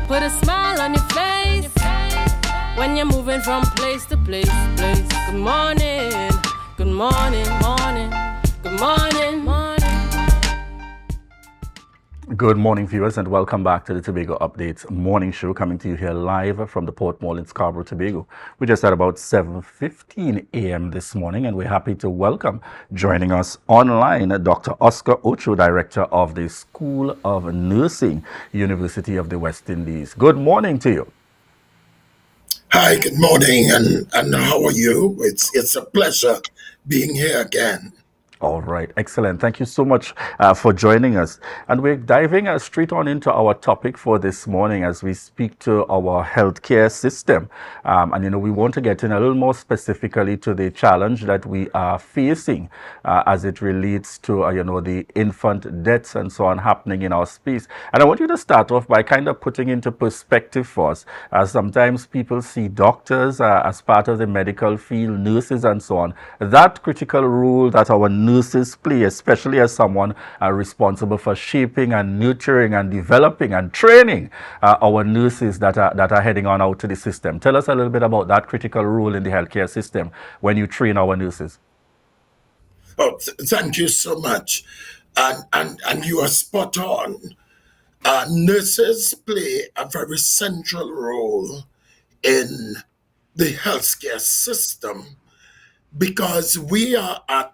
put a smile on your face when you're moving from place to place. Good morning, good morning, morning, good morning, morning. Good morning, viewers, and welcome back to the Tobago Updates morning show, coming to you here live from the Port Mall in Scarborough, Tobago. We just at about 7:15 a.m. this morning, and we're happy to welcome, joining us online, Dr. Oscar Ocho, Director of the School of Nursing, University of the West Indies. Good morning to you. Hi, good morning, and how are you? It's a pleasure being here again. All right, excellent. Thank you so much for joining us. And we're diving straight on into our topic for this morning as we speak to our healthcare system. We want to get in a little more specifically to the challenge that we are facing as it relates to, the infant deaths and so on happening in our space. And I want you to start off by kind of putting into perspective for us, as sometimes people see doctors as part of the medical field, nurses and so on. That critical role that our nurses play, especially as someone responsible for shaping and nurturing and developing and training our nurses that are heading on out to the system. Tell us a little bit about that critical role in the healthcare system when you train our nurses. Oh, thank you so much, and you are spot on. Nurses play a very central role in the healthcare system because we are at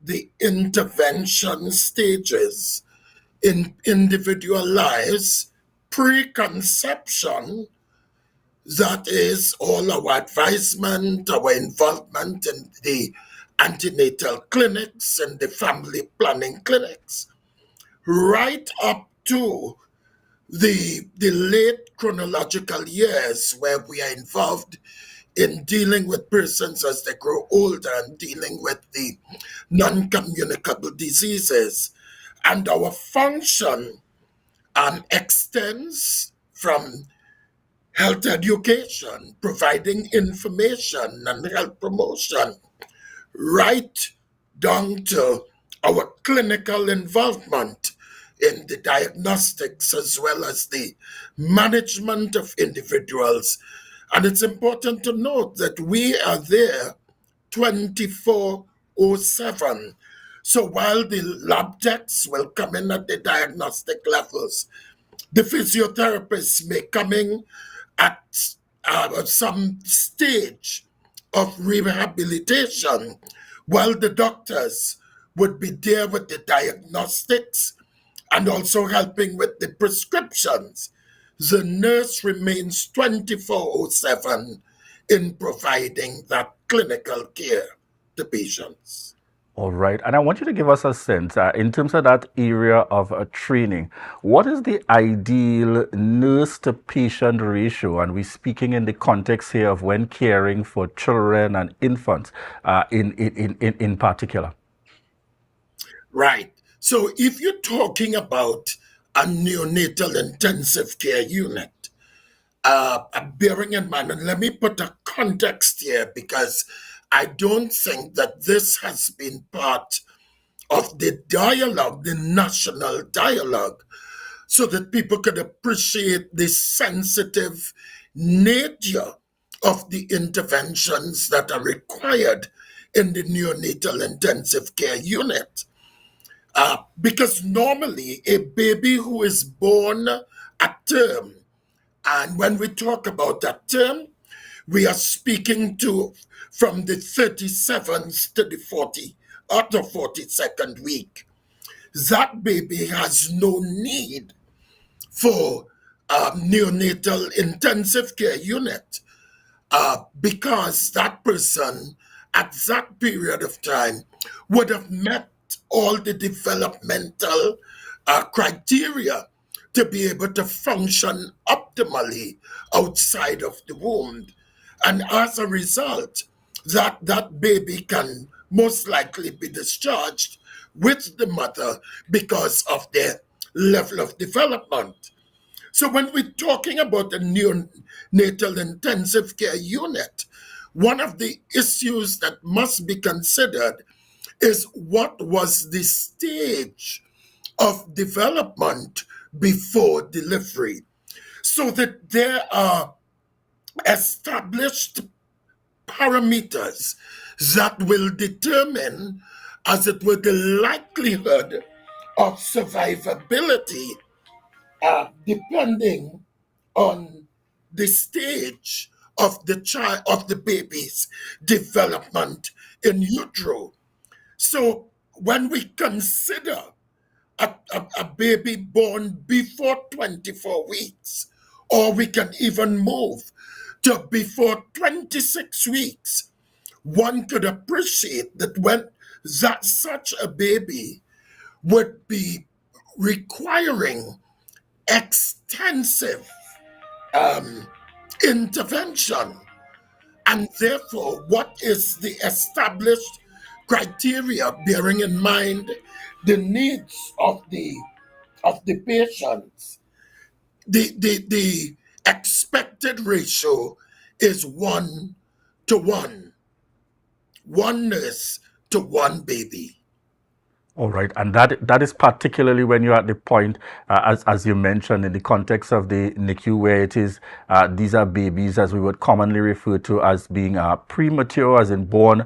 the intervention stages in individual lives, pre-conception, that is all our advisement, our involvement in the antenatal clinics and the family planning clinics, right up to the late chronological years where we are involved in dealing with persons as they grow older and dealing with the non-communicable diseases. And our function extends from health education, providing information and health promotion, right down to our clinical involvement in the diagnostics as well as the management of individuals. And it's important to note that we are there 24/7. So while the lab techs will come in at the diagnostic levels, the physiotherapists may come in at some stage of rehabilitation, while the doctors would be there with the diagnostics and also helping with the prescriptions. The nurse remains 24/7 in providing that clinical care to patients. All right. And I want you to give us a sense in terms of that area of training. What is the ideal nurse to patient ratio? And we're speaking in the context here of when caring for children and infants in particular. Right. So if you're talking about a neonatal intensive care unit, bearing in mind, and let me put a context here because I don't think that this has been part of the dialogue, the national dialogue, so that people could appreciate the sensitive nature of the interventions that are required in the neonatal intensive care unit. Because normally a baby who is born at term, and when we talk about that term, we are speaking to from the 37th to the 40 or the 42nd week. That baby has no need for neonatal intensive care unit because that person at that period of time would have met all the developmental criteria to be able to function optimally outside of the womb. And as a result, that baby can most likely be discharged with the mother because of their level of development. So when we're talking about the neonatal intensive care unit, one of the issues that must be considered is what was the stage of development before delivery. so that there are established parameters that will determine, as it were, the likelihood of survivability, depending on the stage of the child of the baby's development in utero. So when we consider a baby born before 24 weeks, or we can even move to before 26 weeks, one could appreciate that when that such a baby would be requiring extensive intervention. And therefore, what is the established criteria, bearing in mind the needs of the patients? The expected ratio is 1 to 1, one nurse to one baby. All right, and that is particularly when you're at the point, as you mentioned, in the context of the NICU, where it is these are babies, as we would commonly refer to as being premature, as in born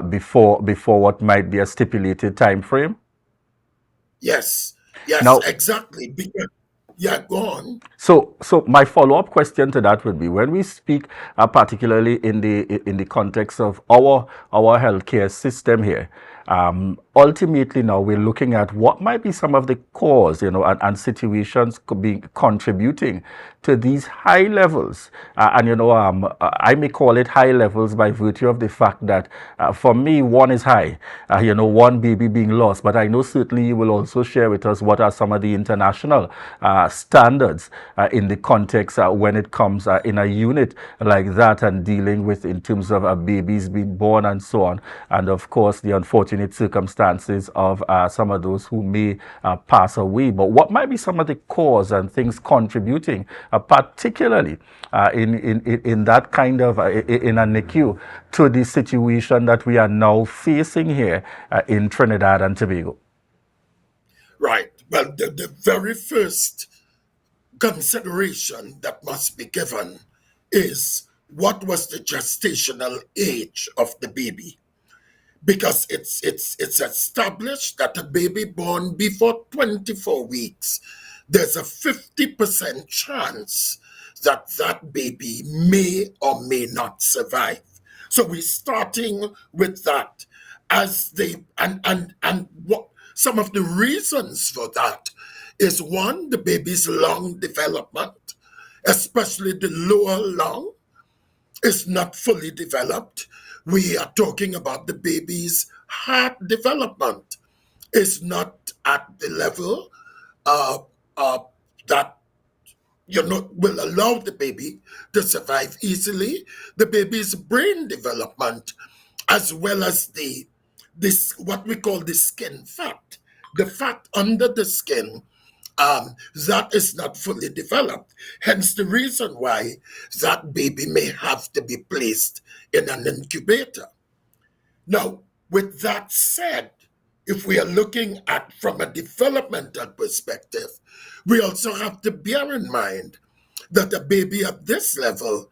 before what might be a stipulated time frame. Yes, yes, Now, exactly. Because, yeah, go on. so my follow-up question to that would be, when we speak particularly in the context of our healthcare system here, ultimately now we're looking at what might be some of the cause, and situations could be contributing to these high levels. I may call it high levels by virtue of the fact that for me, one is high, one baby being lost. But I know certainly you will also share with us what are some of the international standards in the context when it comes in a unit like that, and dealing with in terms of babies being born and so on. And of course, the unfortunate circumstances of some of those who may pass away. But what might be some of the cause and things contributing, particularly in that kind of in a NICU, to the situation that we are now facing here in Trinidad and Tobago? Right. Well, the very first consideration that must be given is what was the gestational age of the baby, because it's established that a baby born before 24 weeks, there's a 50% chance that that baby may or may not survive. So we're starting with that as they and what some of the reasons for that is: one, the baby's lung development, especially the lower lung, is not fully developed. We are talking about the baby's heart development is not at the level uh, uh, that will allow the baby to survive easily. The baby's brain development, as well as this what we call the skin fat, the fat under the skin, that is not fully developed. Hence the reason why that baby may have to be placed in an incubator. Now, with that said, if we are looking at from a developmental perspective, we also have to bear in mind that a baby at this level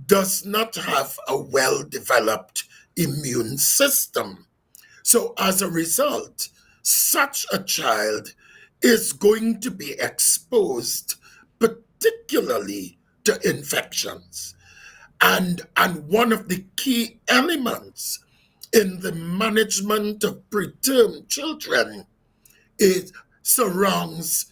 does not have a well developed immune system. So, as a result, such a child is going to be exposed particularly to infections. And one of the key elements in the management of preterm children is surrounds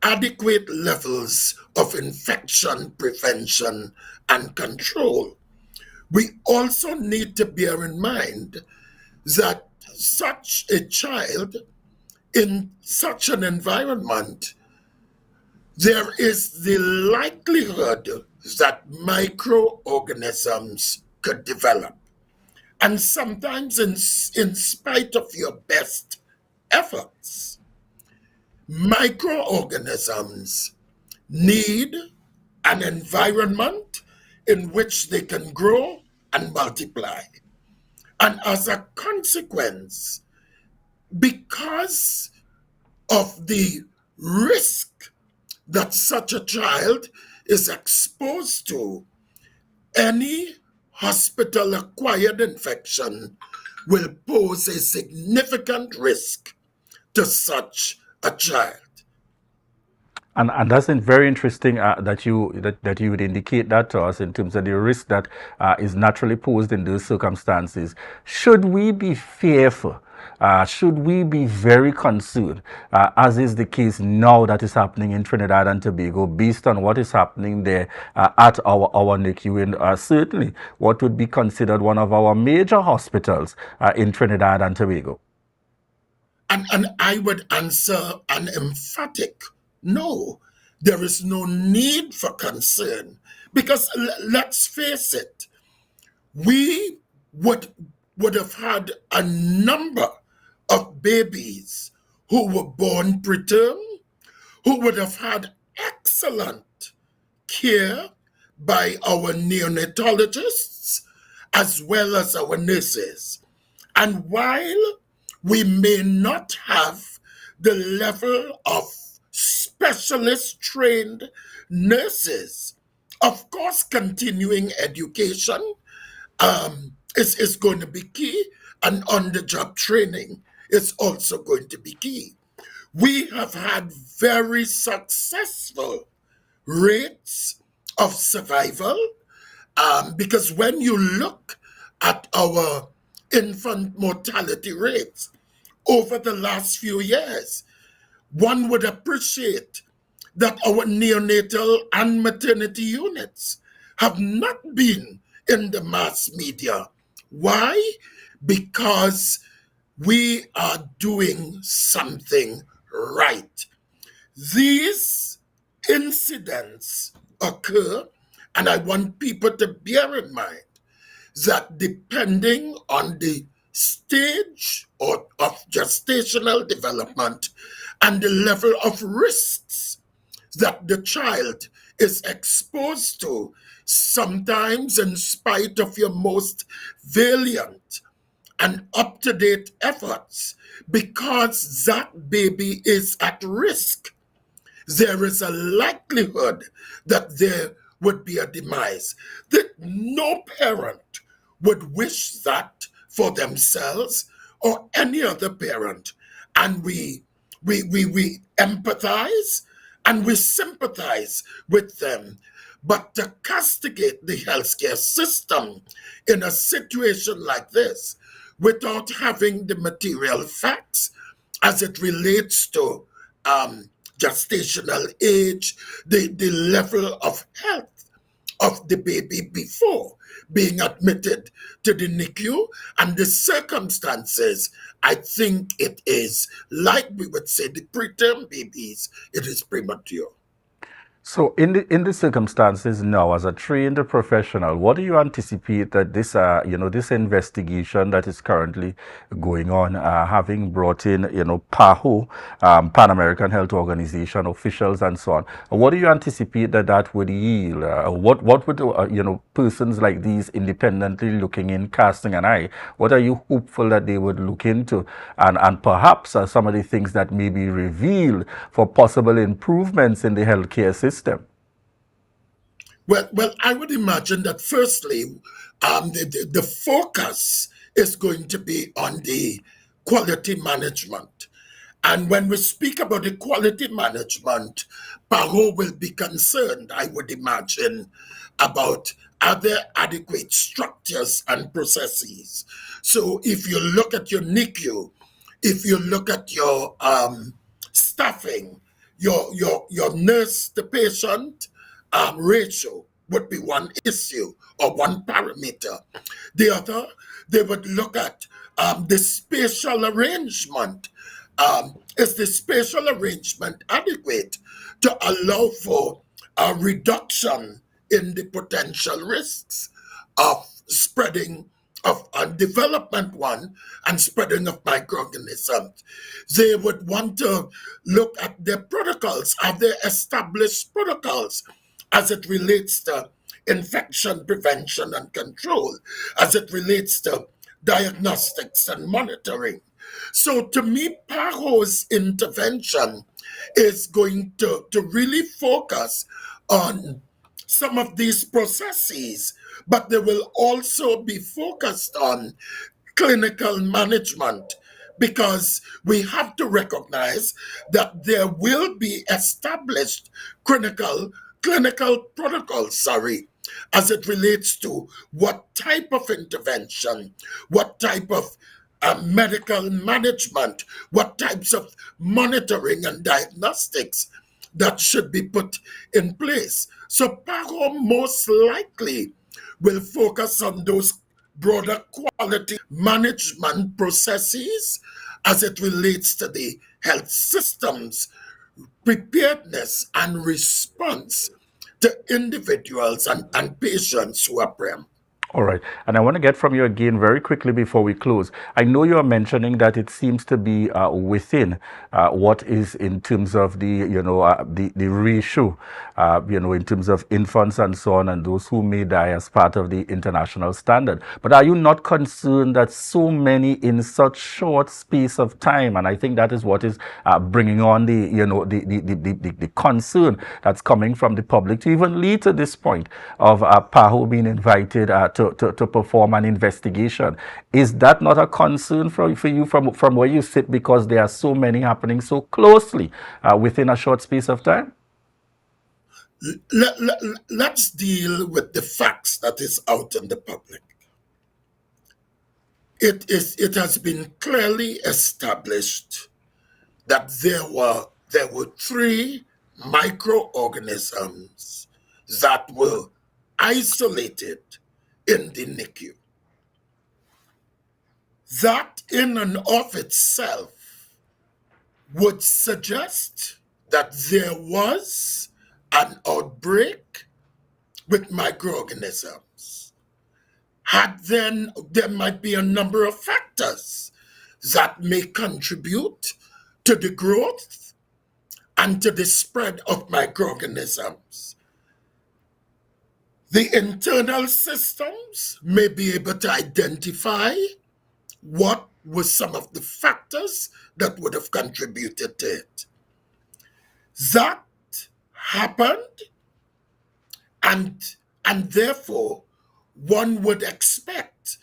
adequate levels of infection prevention and control. We also need to bear in mind that such a child in such an environment, there is the likelihood that microorganisms could develop. And sometimes, in spite of your best efforts, microorganisms need an environment in which they can grow and multiply. And as a consequence, because of the risk that such a child is exposed to, any hospital acquired infection will pose a significant risk to such a child. And that's very interesting that you would indicate that to us in terms of the risk that is naturally posed in those circumstances. Should we be fearful? Should we be very concerned, as is the case now that is happening in Trinidad and Tobago, based on what is happening there at our NICU, and certainly what would be considered one of our major hospitals in Trinidad and Tobago? And I would answer an emphatic no. There is no need for concern because let's face it, we would have had a number of babies who were born preterm, who would have had excellent care by our neonatologists as well as our nurses. And while we may not have the level of specialist trained nurses, of course, continuing education is going to be key, and on the job training is also going to be key. We have had very successful rates of survival because when you look at our infant mortality rates over the last few years, one would appreciate that our neonatal and maternity units have not been in the mass media. Why? Because we are doing something right. These incidents occur, and I want people to bear in mind that depending on the stage of gestational development and the level of risks that the child is exposed to, sometimes in spite of your most valiant and up-to-date efforts, because that baby is at risk, there is a likelihood that there would be a demise. That no parent would wish that for themselves or any other parent. And we empathize and we sympathize with them. But to castigate the healthcare system in a situation like this without having the material facts as it relates to gestational age, the level of health of the baby before being admitted to the NICU, and the circumstances, I think it is, like we would say, the preterm babies, it is premature. So, in the circumstances now, as a trained professional, what do you anticipate that this, this investigation that is currently going on, having brought in, PAHO, Pan American Health Organization officials and so on, what do you anticipate that that would yield? What would persons like these independently looking in, casting an eye? What are you hopeful that they would look into, and perhaps some of the things that may be revealed for possible improvements in the healthcare system? Well, I would imagine that firstly, the focus is going to be on the quality management. And when we speak about the quality management, PAHO will be concerned, I would imagine, about are there adequate structures and processes. So if you look at your NICU, if you look at your staffing, your nurse to patient ratio would be one issue or one parameter. The other, they would look at the spatial arrangement. Is the spatial arrangement adequate to allow for a reduction in the potential risks of spreading of development one and spreading of microorganisms? They would want to look at their protocols. Are there established protocols as it relates to infection prevention and control, as it relates to diagnostics and monitoring? So to me, PAHO's intervention is going to really focus on some of these processes, but they will also be focused on clinical management, because we have to recognize that there will be established clinical protocols, as it relates to what type of intervention, what type of medical management, what types of monitoring and diagnostics that should be put in place. So PAHO most likely will focus on those broader quality management processes as it relates to the health systems preparedness and response to individuals and patients who are prem. All right. And I want to get from you again very quickly before we close. I know you're mentioning that it seems to be within what is in terms of the ratio, in terms of infants and so on, and those who may die as part of the international standard. But are you not concerned that so many in such short space of time, and I think that is what is bringing on the concern that's coming from the public to even lead to this point of PAHO being invited to perform an investigation. Is that not a concern for you from where you sit, because there are so many happening so closely within a short space of time? Let's deal with the facts that is out in the public. It has been clearly established that there were three microorganisms that were isolated in the NICU. That in and of itself would suggest that there was an outbreak with microorganisms. There might be a number of factors that may contribute to the growth and to the spread of microorganisms. The internal systems may be able to identify what were some of the factors that would have contributed to it. That happened, and therefore one would expect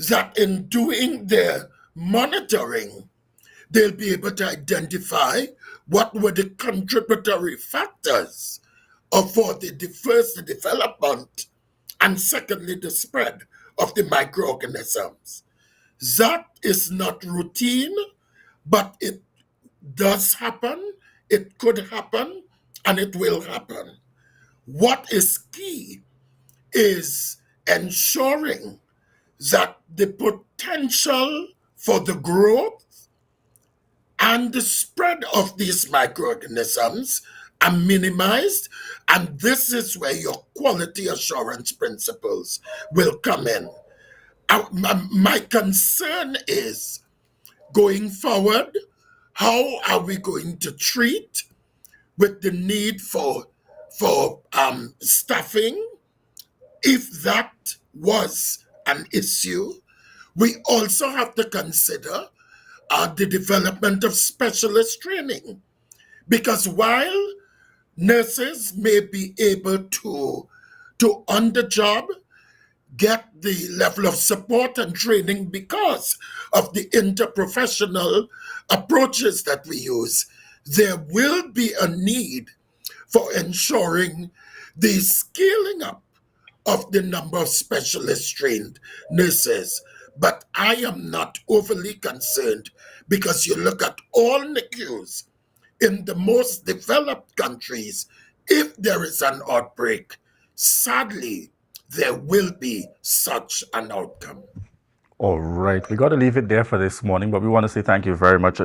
that in doing their monitoring, they'll be able to identify what were the contributory factors for the first the development and secondly the spread of the microorganisms. That is not routine, but it does happen, it could happen, and it will happen. What is key is ensuring that the potential for the growth and the spread of these microorganisms are minimized, and this is where your quality assurance principles will come in. My concern is going forward, how are we going to treat with the need for staffing if that was an issue? We also have to consider the development of specialist training, because while nurses may be able to on the job get the level of support and training because of the interprofessional approaches that we use, there will be a need for ensuring the scaling up of the number of specialist trained nurses. But I am not overly concerned, because you look at all NICUs in the most developed countries, if there is an outbreak, sadly, there will be such an outcome. All right. We got to leave it there for this morning, but we want to say thank you very much,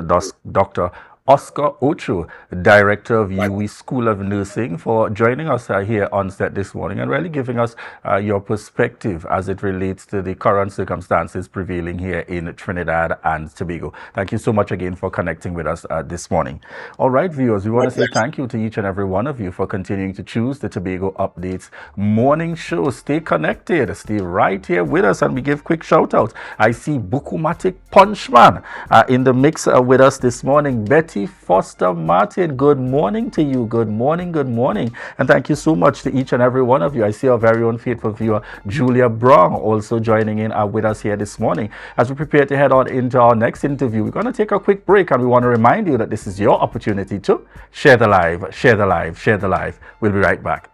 Dr. Oscar Ocho, Director of Right. UWI School of Nursing, for joining us here on set this morning and really giving us your perspective as it relates to the current circumstances prevailing here in Trinidad and Tobago. Thank you so much again for connecting with us this morning. All right, viewers, we want to say thank you to each and every one of you for continuing to choose the Tobago Updates morning show. Stay connected, stay right here with us, and we give quick shout out. I see Bukumatic Punchman in the mix with us this morning. Betty Foster Martin, good morning to you. Good morning, good morning. And thank you so much to each and every one of you. I see our very own faithful viewer, Julia Brown, also joining in with us here this morning. As we prepare to head on into our next interview, we're going to take a quick break, and we want to remind you that this is your opportunity to share the live, share the live, share the live. We'll be right back.